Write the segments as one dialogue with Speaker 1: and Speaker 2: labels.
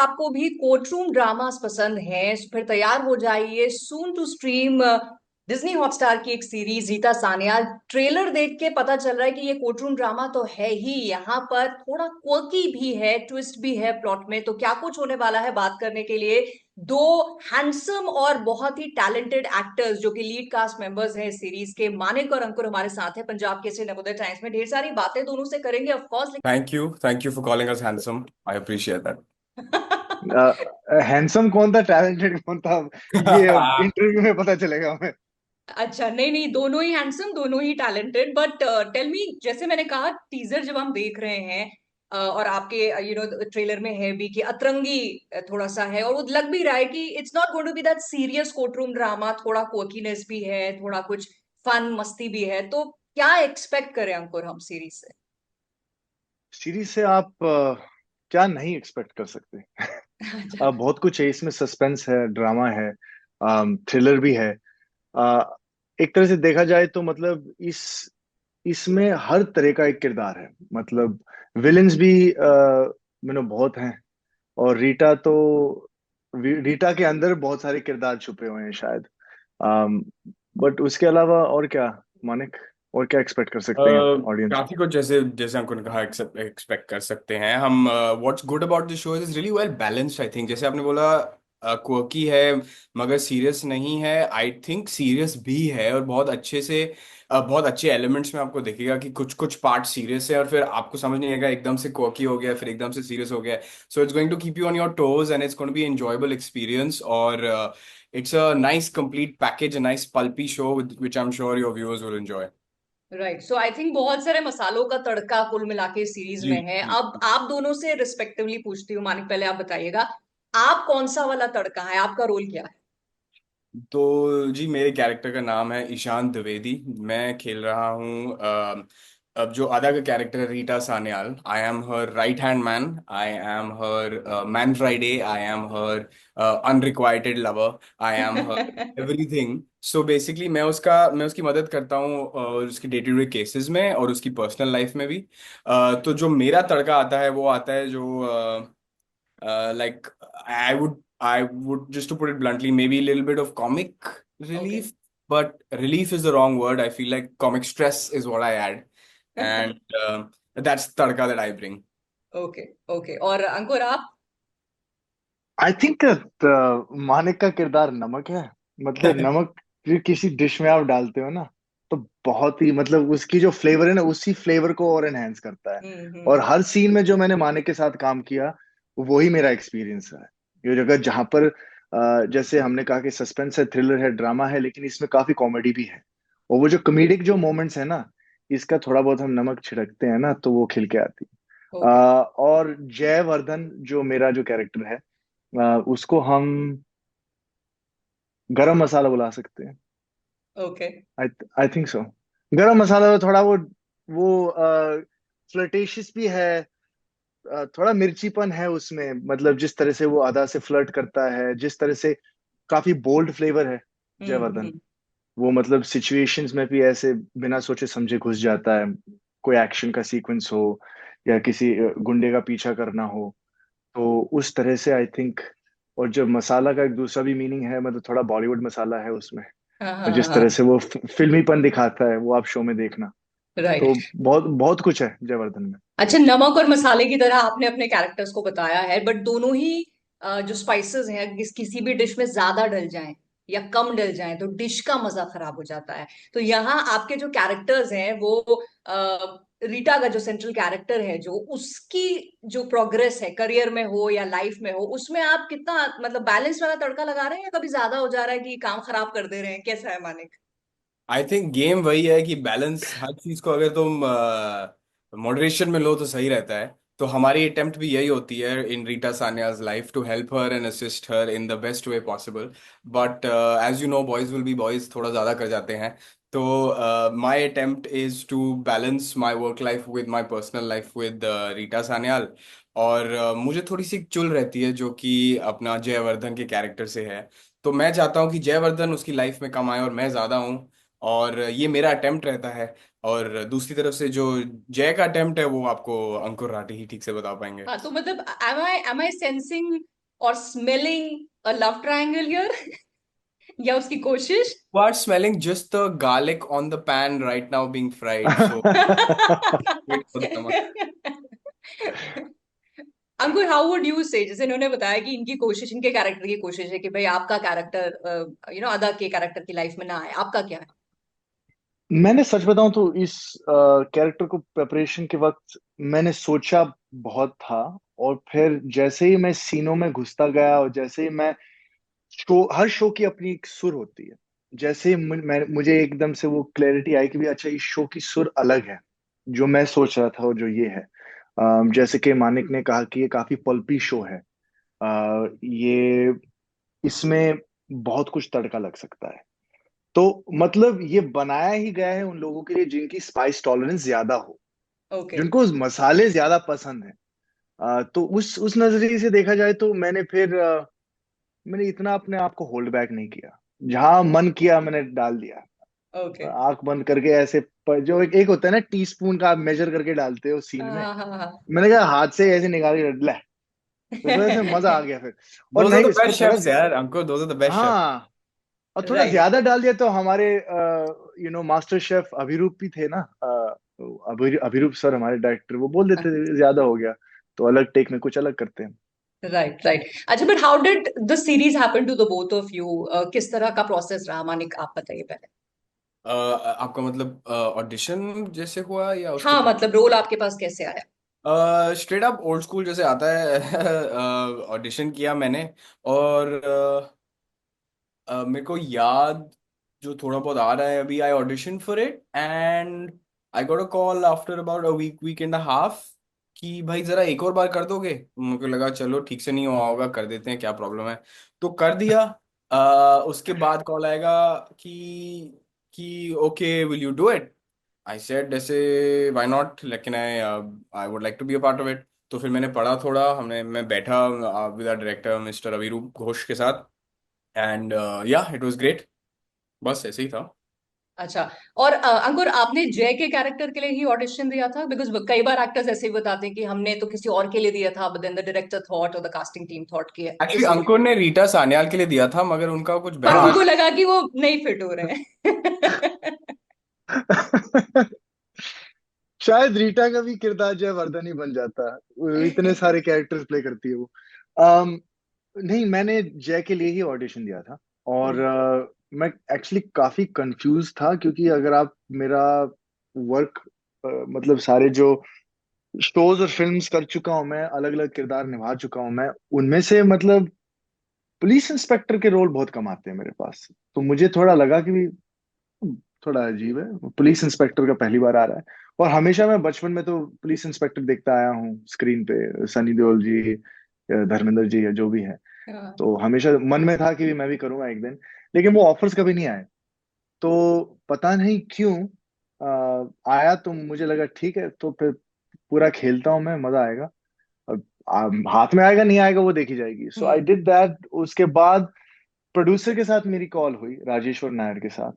Speaker 1: आपको भी court room dramas पसंद हैं, फिर तैयार हो जाइए soon to stream Disney Hotstar की एक सीरीज रीता सान्याल। ट्रेलर देख के पता चल रहा है कि ये कोर्ट रूम ड्रामा तो है ही, यहाँ पर थोड़ा क्वर्की भी है, ट्विस्ट भी है प्लॉट में। तो क्या कुछ होने वाला है, बात करने के लिए दो हैंडसम और बहुत ही टैलेंटेड एक्टर्स जो कि लीड कास्ट मेंबर्स हैं इस सीरीज के, मानिक और अंकुर हमारे साथ हैं पंजाब केसरी नवोदय टाइम्स में। ढेर सारी बातें दोनों से करेंगे of course.
Speaker 2: Thank you for calling us handsome. I appreciate that.
Speaker 1: लेकिन
Speaker 3: हैंडसम कौन था, टैलेंटेड कौन था? ये अब इंटरव्यू में पता चलेगा हमें।
Speaker 1: अच्छा, नहीं नहीं, दोनों ही हैंडसम, दोनों ही टैलेंटेड। बट टेल मी, जैसे मैंने कहा, टीजर जब हम देख रहे हैं और आपके ट्रेलर में है भी कि अतरंगी थोड़ा सा है, और वो लग भी रहा है कि it's not going to be that serious court drama, थोड़ा कोकीनेस भी है, थोड़ा कुछ फन मस्ती भी है। तो क्या एक्सपेक्ट करें अंकुर हम सीरीज से?
Speaker 3: सीरीज से आप क्या नहीं एक्सपेक्ट कर सकते?
Speaker 1: अच्छा।
Speaker 3: बहुत कुछ है इसमें, सस्पेंस है, ड्रामा है, थ्रिलर भी है। अ, एक तरह से देखा जाए तो मतलब इसमें हर तरह का एक किरदार है। मतलब विलेंस भी बहुत हैं। और रीटा के अंदर बहुत सारे किरदार छुपे हुए हैं शायद। बट उसके अलावा और क्या, मानिक? और क्या एक्सपेक्ट कर सकते हैं ऑडियंस?
Speaker 2: काफी कुछ जैसे जैसे हमको कहा एक्सपेक्ट कर सकते हैं हम। What's good about this show is really well balanced. I think जैसे आपने बोला क्वर्की है मगर सीरियस नहीं है। आई थिंक सीरियस भी है और बहुत अच्छे से बहुत अच्छे एलिमेंट्स में आपको दिखेगा कि कुछ कुछ पार्ट सीरियस है और फिर आपको समझ नहीं आएगा एकदम से क्वर्की हो गया फिर एकदम से सीरियस हो गया। So it's going to keep you on your toes and it's going to be enjoyable experience. और it's a nice complete package, a nice pulpy show which I am sure your viewers will enjoy.
Speaker 1: Right, so I think बहुत सारे मसालों का तड़का कुल मिला के series
Speaker 2: जी
Speaker 1: में है।
Speaker 2: जी।
Speaker 1: अब आप दोनों से रिस्पेक्टिवली पूछती हूँ, मानिक पहले आप बताइएगा, आप कौन सा वाला तड़का है, आपका रोल क्या है?
Speaker 2: तो जी मेरे कैरेक्टर का नाम है ईशान द्विवेदी। मैं खेल रहा हूँ अब जो आदा का कैरेक्टर है Rita Sanyal. I am her right hand man, I am her man Friday, I am her unrequited lover, I am her everything. So basically मैं उसकी मदद करता हूँ उसकी डे टू डे केसेस में और उसकी पर्सनल लाइफ में भी। तो जो मेरा तड़का आता है वो आता है जो like I would just to put it bluntly, maybe a little bit of comic
Speaker 1: okay.
Speaker 2: relief, but relief is the wrong word. I feel like comic stress is what I add, and that's tadka that I bring.
Speaker 1: Okay okay, और अंकुर आप?
Speaker 3: I think Manik का किरदार नमक है। मतलब नमक जो किसी डिश में आप डालते हो ना, तो बहुत ही मतलब उसकी जो फ्लेवर है ना, उसी फ्लेवर को और एनहेंस करता है। और
Speaker 1: हम्म।
Speaker 3: हर सीन में जो मैंने मानिक के साथ काम किया, वही मेरा एक्सपीरियंस है। ये जगह जहां पर जैसे हमने कहा कि सस्पेंस है, थ्रिलर है, ड्रामा है, लेकिन इसमें काफी कॉमेडी भी है। और वो जो कॉमेडिक जो मोमेंट्स है ना, इसका थोड़ा बहुत हम नमक छिड़कते हैं ना, तो वो खिल के आती है।
Speaker 1: ओके
Speaker 3: और जयवर्धन जो मेरा जो कैरेक्टर है, उसको हम गरम मसाला बुला सकते हैं।
Speaker 1: Okay.
Speaker 3: I I think so. गरम मसाला तो थोड़ा वो फ्लर्टेशियस भी है। थोड़ा मिर्चीपन है उसमें। मतलब जिस तरह से वो अदा से फ्लर्ट करता है, जिस तरह से काफी बोल्ड फ्लेवर है जयवर्धन।
Speaker 1: हम्म।
Speaker 3: वो मतलब सिचुएशंस में भी ऐसे बिना सोचे समझे घुस जाता है। कोई एक्शन का सीक्वेंस हो या किसी गुंडे का पीछा करना हो, तो उस तरह से आई थिंक। और जो मसाला का एक दूसरा भी मीनिंग है, मतलब थोड़ा बॉलीवुड मसाला है उसमें।
Speaker 1: हाँ
Speaker 3: और
Speaker 1: हाँ
Speaker 3: जिस तरह
Speaker 1: हाँ।
Speaker 3: से वो फिल्मीपन दिखाता है, वो आप शो में देखना। तो
Speaker 1: राइट।
Speaker 3: बहुत बहुत कुछ है जयवर्धन में।
Speaker 1: अच्छा, नमक और मसाले की तरह आपने अपने कैरेक्टर्स को बताया है, बट दोनों ही जो स्पाइसेस हैं, किसी भी डिश में ज्यादा डल जाएं या कम डल जाएं तो डिश का मजा खराब हो जाता है। तो यहाँ आपके जो कैरेक्टर्स हैं वो रीटा का जो सेंट्रल कैरेक्टर है, जो उसकी जो प्रोग्रेस है करियर में हो या लाइफ में हो, उसमें आप कितना मतलब बैलेंस वाला तड़का लगा रहे हैं, या कभी ज्यादा हो जा रहा है कि काम खराब कर दे रहे हैं? कैसा है मानिक?
Speaker 2: आई थिंक गेम वही है कि बैलेंस, हर चीज को अगर तुम मॉडरेशन में लो तो सही रहता है। तो हमारी अटेम्प्ट भी यही होती है in Rita Sanyal's life to help her and assist her in the best way possible. But as you know boys will be boys, थोड़ा ज्यादा कर जाते हैं। तो my attempt is to balance my work life with my personal life with Rita Sanyal. और मुझे थोड़ी सी चुल रहती है जो कि अपना जयवर्धन के कैरेक्टर से है। तो मैं चाहता हूँ कि जयवर्धन उसकी लाइफ में कम आए और मैं ज्यादा हूँ, और ये मेरा अटेम्प्ट रहता है। और दूसरी तरफ से जो जय का अटेम्प्ट है वो आपको अंकुर राठी ही ठीक से बता पाएंगे।
Speaker 1: हाँ, तो मतलब एम आई सेंसिंग और smelling a love triangle here या उसकी कोशिश?
Speaker 2: You are smelling just the garlic on the pan right now being fried. So wait for the namak.
Speaker 1: Ankur, how would you से, जैसे इन्होंने बताया कि इनकी कोशिश, इनके कैरेक्टर की कोशिश है कि भाई आपका कैरेक्टर अदा के कैरेक्टर की लाइफ में ना आए, आपका क्या है?
Speaker 3: मैंने सच बताऊं तो इस कैरेक्टर को प्रिपरेशन के वक्त मैंने सोचा बहुत था। और फिर जैसे ही मैं सीनों में घुसता गया और जैसे ही मैं हर शो की अपनी एक सुर होती है। जैसे ही मुझे एकदम से वो क्लैरिटी आई कि भी अच्छा इस शो की सुर अलग है जो मैं सोच रहा था और जो ये है। जैसे कि मानिक ने कहा कि ये काफी पल्पी शो है। ये इसमें बहुत कुछ तड़का लग सकता है। तो मतलब ये बनाया ही गया है उन लोगों के लिए जिनकी स्पाइस टॉलरेंस ज्यादा हो,
Speaker 1: ओके।
Speaker 3: जिनको मसाले ज्यादा पसंद है। तो उस नजरिए से देखा जाए तो मैंने इतना अपने आप को होल्ड बैक नहीं किया। जहां मन किया मैंने डाल दिया।
Speaker 1: ओके।
Speaker 3: आंख बंद करके ऐसे जो एक होता है ना टी स्पून का आप मेजर करके डालते हो सीन में।
Speaker 1: हाँ हाँ हाँ।
Speaker 3: मैंने कहा हाथ से ऐसे निकाल के ले। तो इस वजह से मजा आ गया फिर। और
Speaker 2: Those are
Speaker 3: नहीं
Speaker 2: the
Speaker 3: इसमें
Speaker 2: best
Speaker 3: थोड़ा
Speaker 2: chefs, यार अंकुर. Those are the best chefs.
Speaker 3: हाँ, और थोड़ा
Speaker 1: राइट।
Speaker 3: ज्यादा डाल दिया तो हमारे मास्टर शेफ अभिरूप भी थे ना। अभिरूप सर हमारे डायरेक्टर वो बोल देते थे ज्यादा हो गया तो अलग टेक में कुछ अलग करते हैं।
Speaker 1: Right right. अच्छा, but how did the series happen to the both of you? किस तरह का प्रोसेस रहा, मानिक आप बताइए पहले।
Speaker 2: आपका मतलब ऑडिशन जैसे हुआ या उसके
Speaker 1: हाँ, मतलब रोल आपके पास कैसे आया?
Speaker 2: स्ट्रेट अप ओल्ड स्कूल जैसे आता है. ऑडिशन किया मैंने. और मेरे को याद जो थोड़ा बहुत आ रहा है अभी, I audition for it and I got a call after about a week and a half कि भाई जरा एक और बार कर दोगे. मुझे लगा चलो ठीक से नहीं हुआ होगा, कर देते हैं, क्या प्रॉब्लम है. तो कर दिया. उसके बाद कॉल आएगा कि okay will you do it. I said जैसे व्हाई नॉट, लेकिन I would like to be a part of it. तो फिर मैंने पढ़ा थोड़ा, मैं बैठा with our director mister Abhirup Ghosh के साथ. एंड या इट वाज ग्रेट. बस ऐसे ही था.
Speaker 1: अच्छा। और अंकुर, आपने जय के कैरेक्टर के लिए ही ऑडिशन दिया था? बिकॉज कई बार एक्टर्स ऐसे ही बताते हैं कि हमने तो किसी और के लिए दिया था, but then the director thought और द कास्टिंग टीम थॉट कि
Speaker 2: एक्चुअली
Speaker 1: इस रोल।
Speaker 2: अंकुर ने रीटा सान्याल के लिए दिया था मगर उनका कुछ
Speaker 1: पर
Speaker 2: बैठा.
Speaker 1: उनको लगा कि वो नहीं फिट हो रहे हैं।
Speaker 3: शायद रीटा का भी किरदार जय वर्धन ही बन जाता। वो इतने सारे कैरेक्टर्स प्ले करती है वो। नहीं, मैंने जय के लिए ही ऑडिशन दिया था। और मैं एक्चुअली काफी कंफ्यूज था क्योंकि अगर आप मेरा वर्क मतलब सारे जो शोज और फिल्म्स कर चुका हूं मैं, अलग अलग किरदार निभा चुका हूं मैं, उनमें से मतलब पुलिस इंस्पेक्टर के रोल बहुत कम आते हैं मेरे पास। तो मुझे थोड़ा लगा कि भी थोड़ा अजीब है, पुलिस इंस्पेक्टर का पहली बार आ रहा है। और हमेशा मैं बचपन में तो पुलिस इंस्पेक्टर देखता आया हूँ स्क्रीन पे, सनी देओल जी या धर्मेंद्र जी या जो भी है।
Speaker 1: हाँ।
Speaker 3: तो हमेशा मन में था कि मैं भी करूंगा एक दिन, लेकिन वो ऑफर्स कभी नहीं आए। तो पता नहीं क्यों आया तो मुझे लगा ठीक है तो फिर पूरा खेलता हूँ मैं, मजा आएगा। अब हाथ में आएगा नहीं आएगा वो देखी जाएगी। So I
Speaker 1: hmm.
Speaker 3: Did that. उसके बाद प्रोड्यूसर के साथ मेरी कॉल हुई, राजेश्वर नायर के साथ।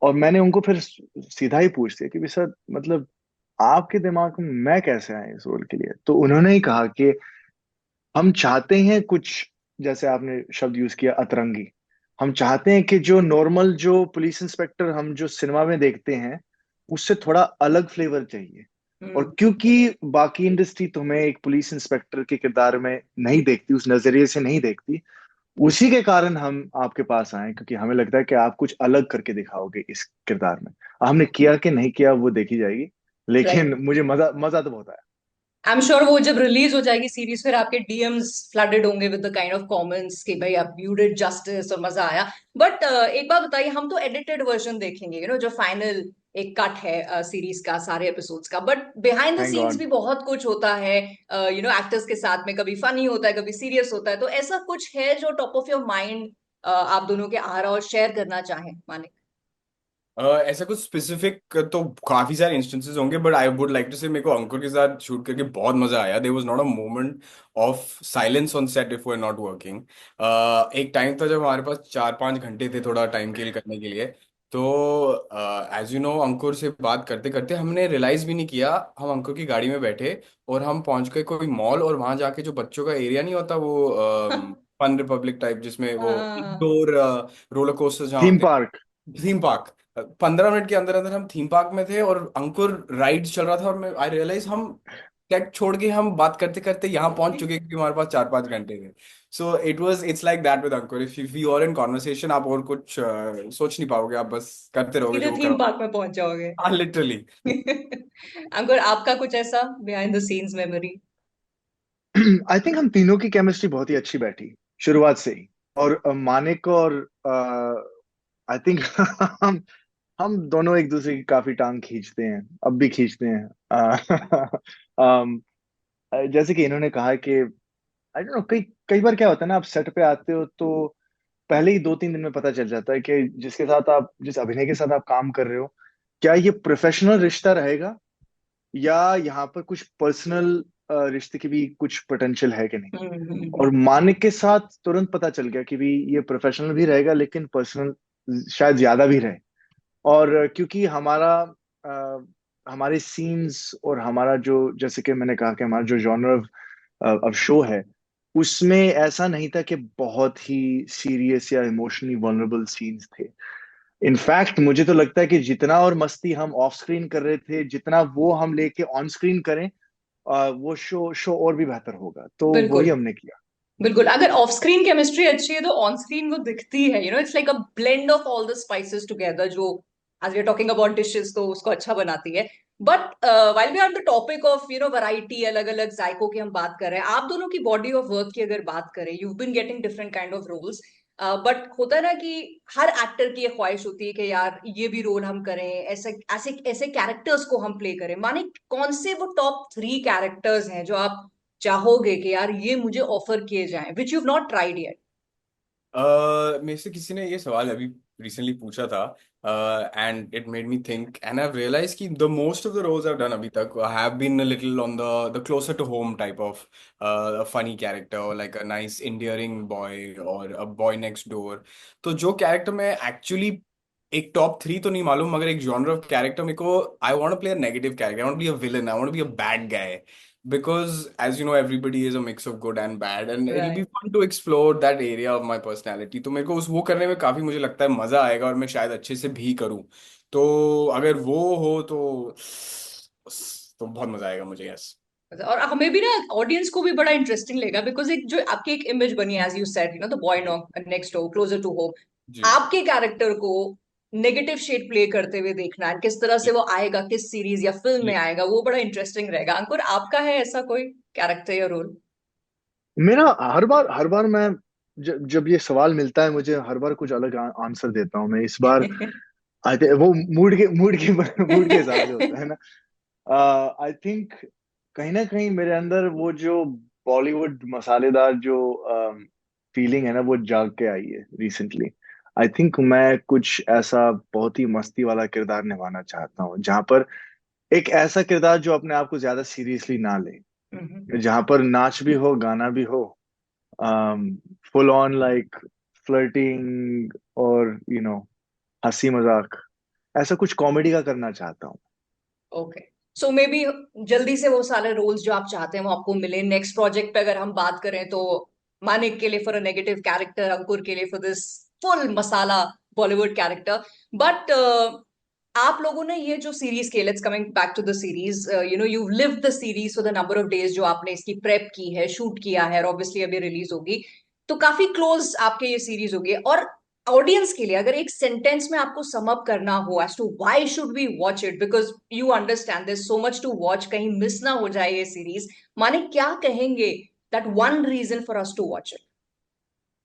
Speaker 3: और मैंने उनको फिर सीधा ही पूछ दिया कि भी सर मतलब आपके दिमाग में मैं कैसे आया इस रोल के लिए। तो उन्होंने ही कहा कि हम चाहते हैं कुछ, जैसे आपने शब्द यूज किया अतरंगी। हम चाहते हैं कि जो नॉर्मल जो पुलिस इंस्पेक्टर हम जो सिनेमा में देखते हैं उससे थोड़ा अलग फ्लेवर चाहिए। और
Speaker 1: हम्म।
Speaker 3: क्योंकि बाकी इंडस्ट्री तुम्हें एक पुलिस इंस्पेक्टर के किरदार में नहीं देखती, उस नजरिए से नहीं देखती, उसी के कारण हम आपके पास आए क्योंकि हमें लगता है कि आप कुछ अलग करके दिखाओगे इस किरदार में। हमने किया कि नहीं किया वो देखी जाएगी, लेकिन
Speaker 1: राइट।
Speaker 3: मुझे मजा मजा तो बहुत आया।
Speaker 1: आई एम श्योर वो जब रिलीज हो जाएगी सीरीज, फिर आपके डीएम्स फ्लडेड होंगे with the kind of comments कि भाई आप यू डिड जस्टिस और मजा आया। बट एक बात बताइए, हम तो एडिटेड वर्जन देखेंगे, जो फाइनल एक कट है सीरीज का, सारे एपिसोड्स का, but behind the
Speaker 3: thank
Speaker 1: scenes
Speaker 3: God.
Speaker 1: भी बहुत कुछ होता है। एक्टर्स के साथ में कभी फनी होता है, कभी सीरियस होता है, तो ऐसा कुछ है जो टॉप ऑफ योर माइंड आप दोनों के आ रहा और शेयर करना चाहें, मानिक?
Speaker 2: ऐसा कुछ स्पेसिफिक तो काफी सारे इंस्टेंसेस होंगे but I would like to say मेरे को अंकुर के साथ शूट करके बहुत मजा आया. There was not a moment of silence on set if we are not working. एक टाइम था जब हमारे पास 4-5 घंटे थे थोड़ा टाइम किल करने के लिए. तो एज यू नो अंकुर से बात करते करते हमने रियलाइज भी नहीं किया, हम अंकुर की गाड़ी में बैठे और हम पहुंच गए कोई मॉल, और वहां जाके जो बच्चों का एरिया नहीं होता वो फन रिपब्लिक टाइप, जिसमें वो
Speaker 1: हाँ।
Speaker 2: इंडोर रोलर कोस्टर जहाँ
Speaker 3: थीम
Speaker 2: होते
Speaker 3: पार्क।
Speaker 2: हैं, थीम पार्क। 15 मिनट के अंदर अंदर हम थीम पार्क में थे और अंकुर राइड चल रहा था, और मैं आई रियलाइज हम टेक छोड़ के हम बात करते करते यहाँ पहुंच चुके क्योंकि हमारे पास 4-5 घंटे थे। So it's like that with Ankur, if you are in conversation आप और कुछ सोच नहीं पाओगे, आप बस करते रहोगे
Speaker 1: सीधे
Speaker 2: जो
Speaker 1: थीम
Speaker 2: करो।
Speaker 1: पार्क में पहुंच जाओगे।
Speaker 2: हाँ लिटरली।
Speaker 1: अंकुर, आपका कुछ ऐसा behind the scenes memory?
Speaker 3: I think हम तीनों की केमिस्ट्री बहुत ही अच्छी बैठी शुरुआत से ही। और मानिक और आई थिंक हम दोनों एक दूसरे की काफी टांग खींचते हैं, अब भी खींचते हैं। अम, जैसे कि इन्होंने कहा कि आई डोंट नो, कई कई बार क्या होता है ना, आप सेट पे आते हो तो पहले ही 2-3 दिन में पता चल जाता है कि जिस अभिनय के साथ आप काम कर रहे हो, क्या ये प्रोफेशनल रिश्ता रहेगा या यहाँ पर कुछ पर्सनल रिश्ते की भी कुछ पोटेंशियल है कि नहीं। और मानिक के साथ तुरंत पता चल गया कि भी ये प्रोफेशनल भी रहेगा लेकिन पर्सनल शायद ज्यादा भी रहे। और क्योंकि हमारे सीन्स और हमारा जो, जैसे कि मैंने कहा कि हमारा जो जॉनर ऑफ शो है, उसमें ऐसा नहीं था कि बहुत ही सीरियस या इमोशनली वल्नरेबल सीन्स थे। इनफैक्ट मुझे तो लगता है कि जितना और मस्ती हम ऑफ स्क्रीन कर रहे थे, जितना वो हम लेके ऑन स्क्रीन करें, वो शो शो और भी बेहतर होगा, तो वही
Speaker 1: बिल्कुल।
Speaker 3: हमने किया।
Speaker 1: बिल्कुल, अगर ऑफ स्क्रीन केमिस्ट्री अच्छी है तो ऑन स्क्रीन वो दिखती है। It's like a blend of all the spices together, जो as we are talking about dishes तो उसको अच्छा बनाती है। But while we are the topic of variety, अलग अलग जायकों की हम बात कर रहे हैं, आप दोनों की बॉडी ऑफ वर्क की अगर बात करें, you been getting different kind of roles. But होता है ना कि हर एक्टर की एक ख्वाहिश होती है कि यार ये भी रोल हम करें, ऐसे ऐसे ऐसे कैरेक्टर्स को हम प्ले करें। माने कौन से वो टॉप 3 कैरेक्टर्स हैं जो आप चाहोगे कि यार ये मुझे ऑफर किए जाएं, which you not tried yet?
Speaker 2: मेरे से किसी ने ये सवाल अभी रिसेंटली पूछा था, and it made me think and I realize कि the most of the roles I done अभी तक have been little on the closer to home type of funny character, और like a nice endearing boy और a boy next door. तो जो character मैं actually, एक top 3 तो नहीं मालूम, मगर एक जॉनर ऑफ कैरेक्टर मेरे को, I want to play a negative character, I want be a villain, I want be a bad guy, because as you know everybody is a mix of good and bad, and it'll be
Speaker 1: right.
Speaker 2: fun to explore that area of my personality। तो मेरे को उस वो करने में काफी मुझे लगता है मजा आएगा, और मैं शायद अच्छे से भी करूँ। तो अगर वो हो तो बहुत मजा आएगा मुझे। यस।
Speaker 1: और हमें भी ना, ऑडियंस को भी बड़ा इंटरेस्टिंग लगेगा, बिकॉज एक जो आपकी एक इमेज बनी है, as you said, the boy next door, closer to home,
Speaker 2: जी।
Speaker 1: आपके कैरेक्टर को नेगेटिव शेड प्ले करते हुए देखना है, किस तरह से
Speaker 2: जी।
Speaker 1: वो आएगा, किस सीरीज या फिल्म में
Speaker 2: जी।
Speaker 1: आएगा, वो बड़ा इंटरेस्टिंग रहेगा। अंकुर, आपका है ऐसा कोई कैरेक्टर या रोल?
Speaker 3: मेरा हर बार मैं, जब ये सवाल मिलता है मुझे, हर बार कुछ अलग आंसर देता हूँ मैं। इस बार आई थिंक वो मूड के हिसाब से होता है ना। आई थिंक कहीं ना कहीं मेरे अंदर वो जो बॉलीवुड मसालेदार जो फीलिंग है ना, वो जाग के आई है रिसेंटली। आई थिंक मैं कुछ ऐसा बहुत ही मस्ती वाला किरदार निभाना चाहता हूँ, जहां पर एक ऐसा किरदार जो अपने आप को ज्यादा सीरियसली ना ले, जहां पर नाच भी हो, गाना भी हो, फुल ऑन लाइक फ्लर्टिंग, और हंसी मजाक, ऐसा कुछ कॉमेडी का करना चाहता हूँ।
Speaker 1: ओके। सो मे बी जल्दी से वो सारे रोल्स जो आप चाहते हैं वो आपको मिले। नेक्स्ट प्रोजेक्ट पे अगर हम बात करें तो मानिक के लिए for a negative character, Ankur के लिए for this full masala Bollywood character. But आप लोगों ने ये जो सीरीज की, let's coming back to the series, you live the series for the number of days जो आपने इसकी प्रेप की है, शूट किया है, और ऑब्वियसली अभी रिलीज होगी, तो काफी क्लोज आपके ये सीरीज होगी। और ऑडियंस के लिए अगर एक सेंटेंस में आपको सम अप करना हो as to why should we watch it, because you understand this so much to watch, कहीं मिस ना हो जाए ये सीरीज, माने क्या कहेंगे that one reason for us to watch it?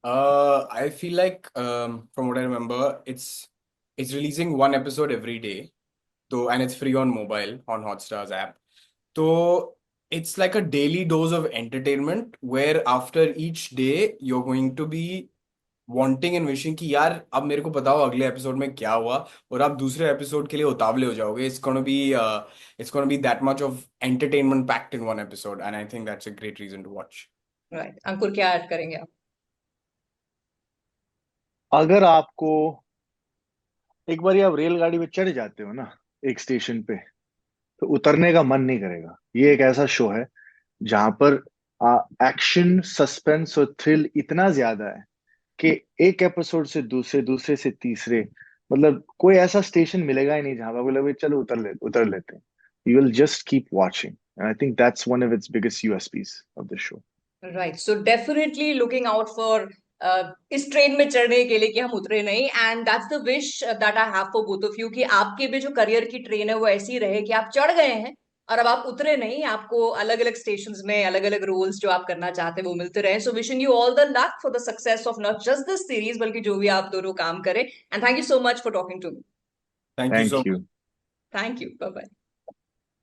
Speaker 2: I feel like from what I remember, it's releasing one episode every day. So and it's free on mobile on Hotstar's app. So it's like a daily dose of entertainment where after each day you're going to be wanting and wishing कि यार अब मेरे को बताओ अगले episode में क्या हुआ, और आप दूसरे एपिसोड के लिए उतावले हो जाओगे। It's gonna be that much of entertainment packed in one episode, and I think that's a great reason to watch.
Speaker 1: Right. Ankur, क्या ऐड करेंगे आप?
Speaker 3: अगर आपको एक बार आप रेलगाड़ी में चढ़ जाते हो ना एक स्टेशन पे, तो उतरने का मन नहीं करेगा। ये एक ऐसा शो है जहां पर एक्शन, सस्पेंस और थ्रिल इतना ज्यादा है कि एक एपिसोड से दूसरे, दूसरे से तीसरे, मतलब कोई ऐसा स्टेशन मिलेगा ही नहीं जहां पर बोले चलो उतर लेते हैं। You will just keep watching, and I think that's one of its biggest USPs of the show.
Speaker 1: Right, so definitely looking out for इस ट्रेन में चढ़ने के लिए कि हम उतरे नहीं, and that's the wish that I have for both of you कि आपके भी जो करियर की ट्रेन है वो ऐसी रहे कि आप चढ़ गए हैं और अब आप उतरे नहीं, आपको अलग अलग स्टेशंस में अलग अलग रोल्स जो आप करना चाहते हैं वो मिलते रहे। So wishing you all the luck for the success of not just this series बल्कि जो भी आप दोनों काम करें, and thank you so much for talking to me.
Speaker 2: Thank you
Speaker 3: thank
Speaker 2: so
Speaker 3: you.
Speaker 1: Thank you, bye bye.